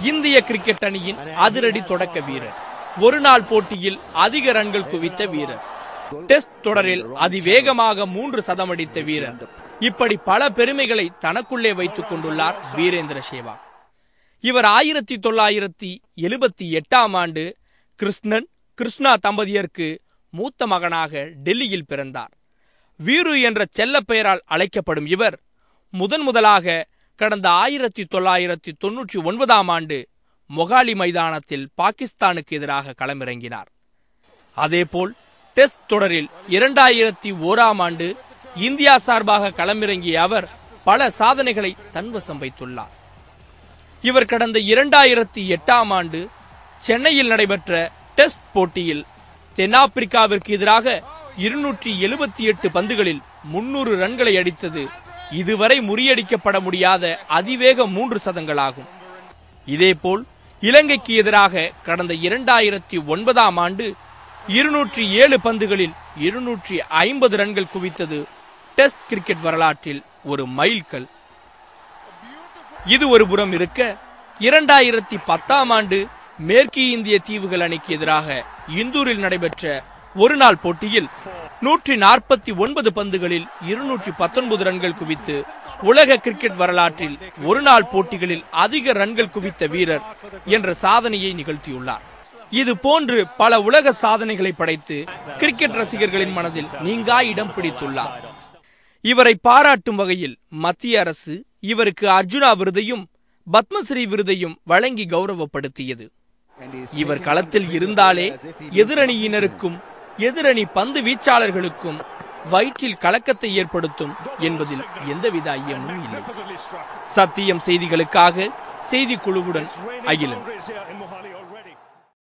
இந்திய கிரிக்கெட் அணியின் அதிரடி தொடக்க வீரர், ஒருநாள் போட்டியில் அதிக ரன்கள் குவித்த வீரர், டெஸ்ட் தொடரில் அதிவேகமாக 3 சதம் அடித்த வீரர், இப்படி பல பெருமைகளை தனக்குள்ளே வைத்துக் கொண்டுள்ளார் வீரேந்திர சேவாக். இவர் 1978ஆம் ஆண்டு கிருஷ்ணன் கிருஷ்ணா தம்பதியருக்கு மூத்த மகனாக டெல்லியில் பிறந்தார். வீரு என்ற செல்ல பெயரால் அழைக்கப்படும் இவர் முதலாக கடந்த 1999ஆம் ஆண்டு மொகாலி மைதானத்தில் பாகிஸ்தானுக்கு எதிராக களமிறங்கினார். அதேபோல் டெஸ்ட் தொடரில் 2001ஆம் ஆண்டு இந்தியா சார்பாக களமிறங்கிய அவர் பல சாதனைகளை தன்வசம் வைத்துள்ளார். இவர் கடந்த 2008ஆம் ஆண்டு சென்னையில் நடைபெற்ற டெஸ்ட் போட்டியில் தென்னாப்பிரிக்காவிற்கு எதிராக 278 பந்துகளில் 300 ரன்களை அடித்தது இதுவரை முறியடிக்கப்பட முடியாத அதிவேக 3 சதங்களாகும். இதேபோல் இலங்கைக்கு எதிராக கடந்த 2009ஆம் ஆண்டு 207 பந்துகளில் 250 ரன்கள் குவித்தது டெஸ்ட் கிரிக்கெட் வரலாற்றில் ஒரு மைல்கல். இது ஒரு புறம் இருக்க, 2010ஆம் ஆண்டு மேற்கு இந்திய தீவுகள் அணிக்கு எதிராக இந்தூரில் நடைபெற்ற ஒருநாள் போட்டியில் 149 பந்துகளில் 219 ரன்கள் குவித்து உலக கிரிக்கெட் வரலாற்றில் ஒருநாள் போட்டிகளில் அதிக ரன்கள் குவித்த வீரர் என்ற சாதனையை நிகழ்த்தியுள்ளார். இது போன்று பல உலக சாதனைகளை படைத்து கிரிக்கெட் ரசிகர்களின் மனதில் நீங்கா இடம் பிடித்துள்ளார். இவரை பாராட்டும் வகையில் மத்திய அரசு இவருக்கு அர்ஜுனா விருதையும் பத்மஸ்ரீ விருதையும் வழங்கி கௌரவப்படுத்தியது. இவர் களத்தில் இருந்தாலே எதிரணியினருக்கும் எதிரணி பந்து வீச்சாளர்களுக்கும் வயிற்றில் கலக்கத்தை ஏற்படுத்தும் என்பதில் எந்தவித ஐயமும் இல்லை. சத்தியம் செய்திகளுக்காக செய்திக்குழுவுடன் அகிலன்.